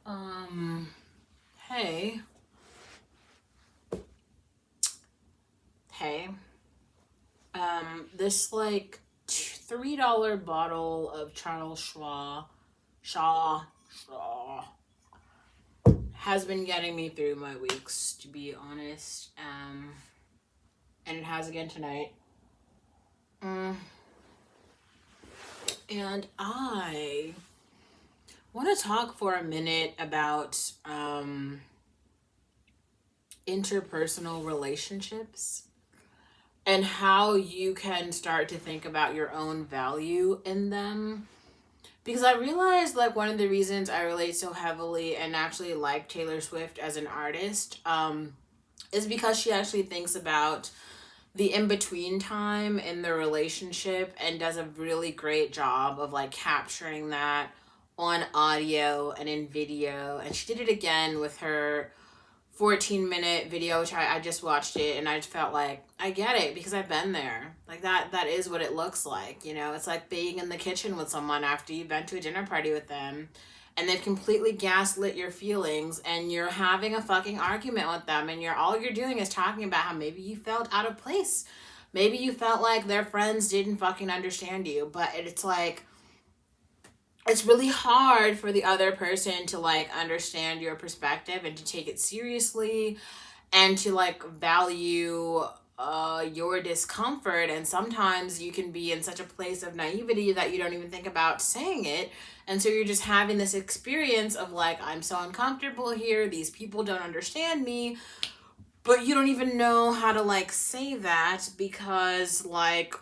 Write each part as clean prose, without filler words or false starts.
Um, hey, hey, this like $3 bottle of Charles Shaw has been getting me through my weeks, to be honest. And it has again tonight. And I want to talk for a minute about interpersonal relationships and how you can start to think about your own value in them. Because I realized like one of the reasons I relate so heavily and actually like Taylor Swift as an artist is because she actually thinks about the in-between time in the relationship and does a really great job of like capturing that on audio and in video. And she did it again with her 14-minute video, which I just watched it, and I just felt like I get it because I've been there. Like that is what it looks like, you know. It's like being in the kitchen with someone after you've been to a dinner party with them and they've completely gaslit your feelings and you're having a fucking argument with them and you're doing is talking about how maybe you felt out of place. Maybe you felt like their friends didn't fucking understand you, but it's like it's really hard for the other person to like understand your perspective and to take it seriously and to like value your discomfort. And sometimes you can be in such a place of naivety that you don't even think about saying it, and so you're just having this experience of like, I'm so uncomfortable here, these people don't understand me, but you don't even know how to like say that because like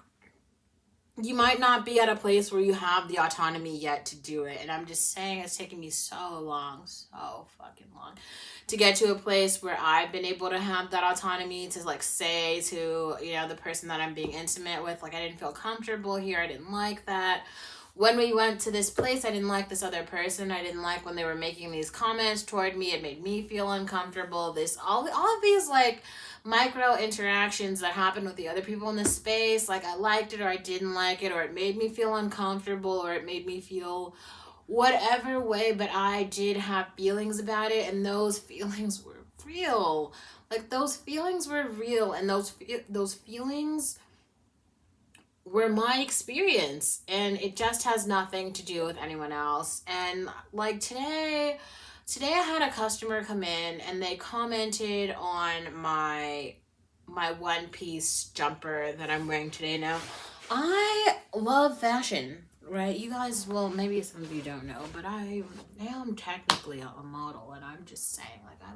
you might not be at a place where you have the autonomy yet to do it. And I'm just saying it's taken me so fucking long to get to a place where I've been able to have that autonomy to like say to, you know, the person that I'm being intimate with, like, I didn't feel comfortable here. I didn't like that. When we went to this place, I didn't like this other person. I didn't like when they were making these comments toward me. It made me feel uncomfortable. All of these like micro interactions that happened with the other people in the space, like I liked it or I didn't like it, or it made me feel uncomfortable, or it made me feel whatever way, but I did have feelings about it, and those feelings were real. Like those feelings were real, and those feelings were my experience, and it just has nothing to do with anyone else. And like today I had a customer come in and they commented on my one piece jumper that I'm wearing today. Now I love fashion, right? You guys, well, maybe some of you don't know, but I am technically a model, and I'm just saying, like, I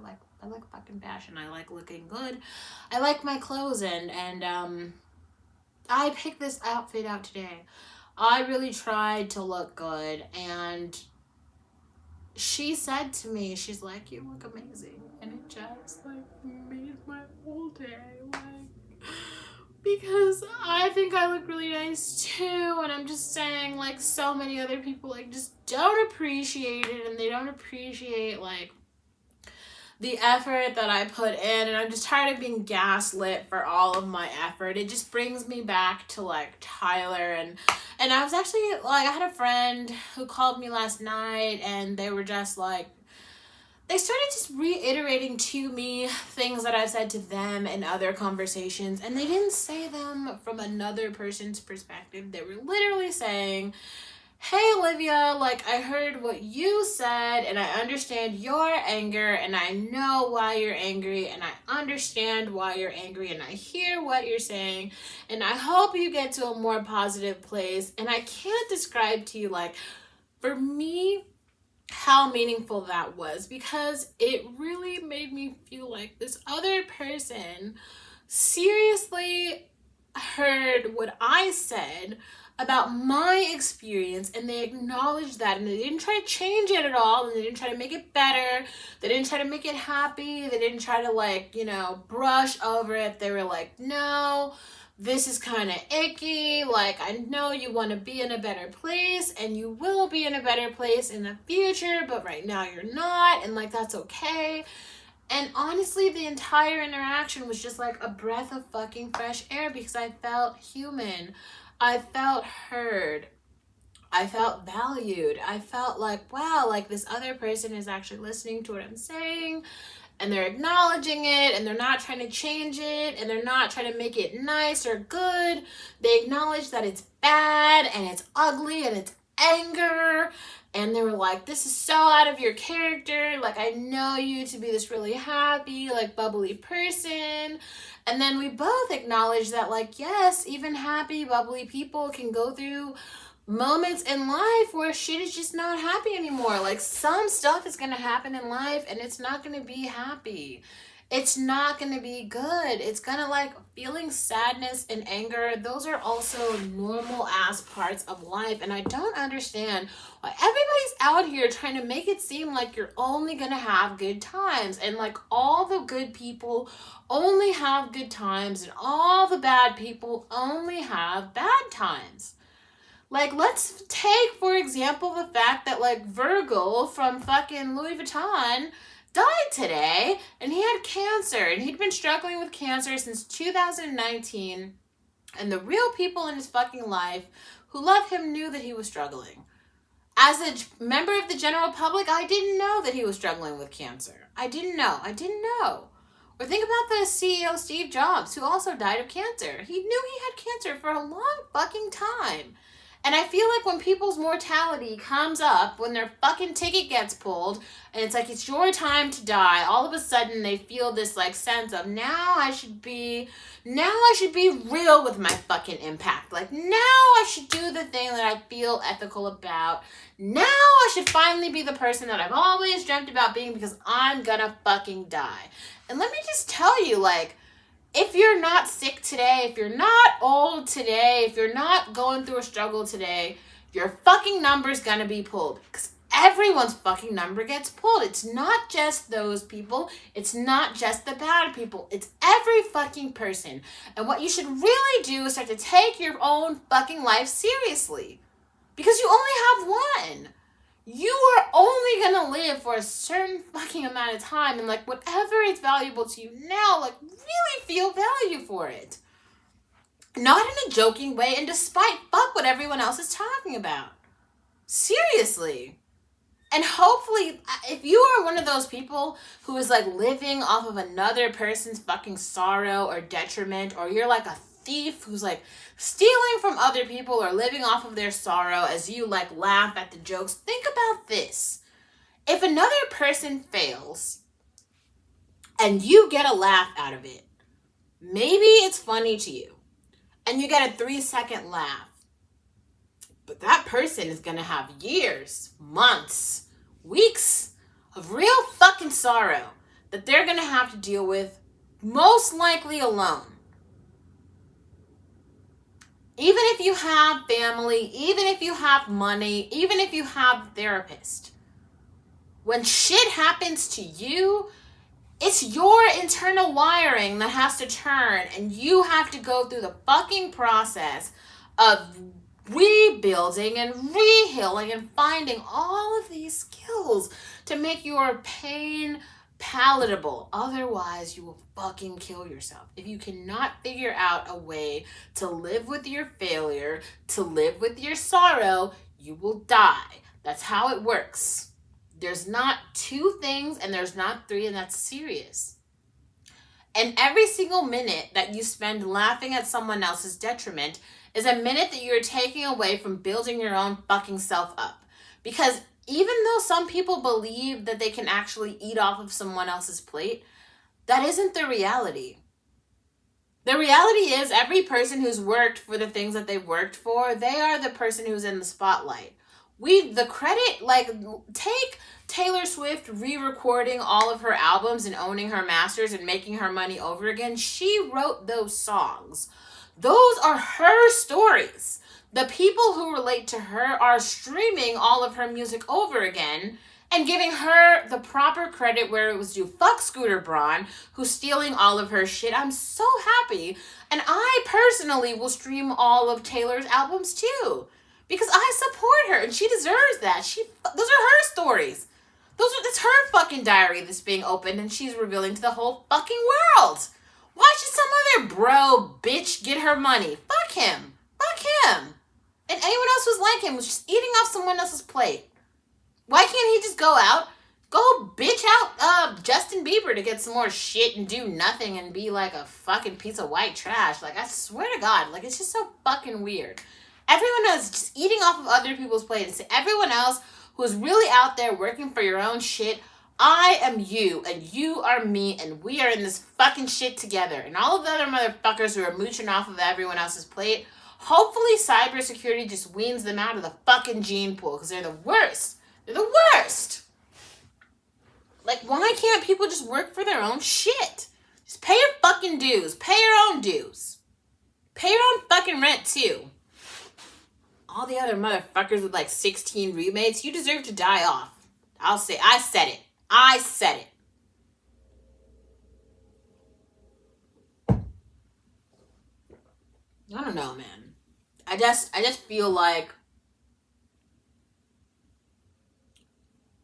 like fucking fashion. I like looking good. I like my clothes, and I picked this outfit out today. I really tried to look good, and she said to me, she's like, you look amazing. And it just like made my whole day, like, because I think I look really nice too. And I'm just saying, like, so many other people like just don't appreciate it, and they don't appreciate like the effort that I put in, and I'm just tired of being gaslit for all of my effort. It just brings me back to like Tyler, and I was actually like, I had a friend who called me last night, and they were just like, they started just reiterating to me things that I've said to them in other conversations, and they didn't say them from another person's perspective. They were literally saying, hey Olivia, like, I heard what you said and I understand your anger, and I know why you're angry, and I understand why you're angry, and I hear what you're saying, and I hope you get to a more positive place. And I can't describe to you, like, for me, how meaningful that was, because it really made me feel like this other person seriously heard what I said about my experience, and they acknowledged that, and they didn't try to change it at all, and they didn't try to make it better, they didn't try to make it happy, they didn't try to like, you know, brush over it. They were like, no, this is kind of icky, like, I know you want to be in a better place, and you will be in a better place in the future, but right now you're not, and like, that's okay. And honestly, the entire interaction was just like a breath of fucking fresh air, because I felt human. I felt heard. I felt valued. I felt like, wow, like this other person is actually listening to what I'm saying, and they're acknowledging it, and they're not trying to change it, and they're not trying to make it nice or good. They acknowledge that it's bad and it's ugly and it's anger, and they were like, this is so out of your character. Like, I know you to be this really happy, like bubbly person. And then we both acknowledge that, like, yes, even happy, bubbly people can go through moments in life where shit is just not happy anymore. Like, some stuff is going to happen in life and it's not going to be happy. It's not going to be good. It's going to, like, feeling sadness and anger. Those are also normal ass parts of life. And I don't understand why everybody's out here trying to make it seem like you're only going to have good times. And, like, all the good people only have good times and all the bad people only have bad times. Like, let's take, for example, the fact that, like, Virgil from fucking Louis Vuitton died today, and he had cancer, and he'd been struggling with cancer since 2019, and the real people in his fucking life who love him knew that he was struggling. As a member of the general public, I didn't know that he was struggling with cancer. I didn't know. Or think about the CEO, Steve Jobs, who also died of cancer. He knew he had cancer for a long fucking time. And I feel like when people's mortality comes up, when their fucking ticket gets pulled, and it's like, it's your time to die, all of a sudden they feel this, like, sense of, now I should be real with my fucking impact. Like, now I should do the thing that I feel ethical about. Now I should finally be the person that I've always dreamt about being, because I'm gonna fucking die. And let me just tell you, like, if you're not sick today, if you're not old today, if you're not going through a struggle today, your fucking number's gonna be pulled. Because everyone's fucking number gets pulled. It's not just those people. It's not just the bad people. It's every fucking person. And what you should really do is start to take your own fucking life seriously. Because you only have one. You are only gonna live for a certain fucking amount of time, and, like, whatever is valuable to you now, like, really feel value for it. Not in a joking way, and despite fuck what everyone else is talking about. Seriously. And hopefully, if you are one of those people who is, like, living off of another person's fucking sorrow or detriment, or you're like a thief who's, like, stealing from other people or living off of their sorrow as you, like, laugh at the jokes, think about this. If another person fails and you get a laugh out of it, maybe it's funny to you and you get a 3-second laugh, but that person is gonna have years, months, weeks of real fucking sorrow that they're gonna have to deal with, most likely alone. Even if you have family, even if you have money, even if you have a therapist, when shit happens to you, it's your internal wiring that has to turn, and you have to go through the fucking process of rebuilding and re-healing and finding all of these skills to make your pain palatable. Otherwise, you will fucking kill yourself. If you cannot figure out a way to live with your failure, to live with your sorrow, you will die. That's how it works. There's not 2 things and there's not 3, and that's serious. And every single minute that you spend laughing at someone else's detriment is a minute that you're taking away from building your own fucking self up. Because even though some people believe that they can actually eat off of someone else's plate, that isn't the reality. The reality is every person who's worked for the things that they've worked for, they are the person who's in the spotlight. The credit, like, take Taylor Swift re-recording all of her albums and owning her masters and making her money over again. She wrote those songs. Those are her stories. The people who relate to her are streaming all of her music over again and giving her the proper credit where it was due. Fuck Scooter Braun, who's stealing all of her shit. I'm so happy. And I personally will stream all of Taylor's albums too. Because I support her and she deserves that. Those are her stories. It's her fucking diary that's being opened and she's revealing to the whole fucking world. Why should some other bro bitch get her money? Fuck him. Fuck him. And anyone else who's like him was just eating off someone else's plate. Why can't he just go out, go bitch out Justin Bieber to get some more shit and do nothing and be like a fucking piece of white trash? Like, I swear to God, like, it's just so fucking weird. Everyone else just eating off of other people's plates. And everyone else who's really out there working for your own shit, I am you, and you are me, and we are in this fucking shit together. And all of the other motherfuckers who are mooching off of everyone else's plate, hopefully cybersecurity just weans them out of the fucking gene pool, because they're the worst. They're the worst. Like, why can't people just work for their own shit? Just pay your fucking dues. Pay your own dues. Pay your own fucking rent, too. All the other motherfuckers with, like, 16 roommates, you deserve to die off. I said it. I said it. I don't know, man. I just feel like,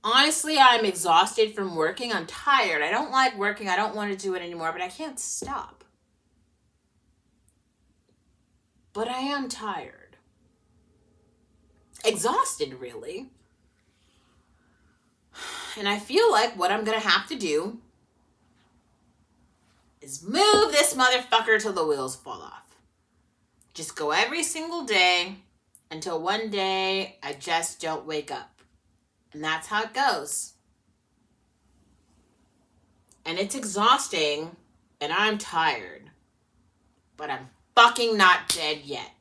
honestly, I'm exhausted from working. I'm tired. I don't like working. I don't want to do it anymore, but I can't stop. But I am tired. Exhausted, really. And I feel like what I'm going to have to do is move this motherfucker till the wheels fall off. Just go every single day until one day I just don't wake up. And that's how it goes. And it's exhausting, and I'm tired. But I'm fucking not dead yet.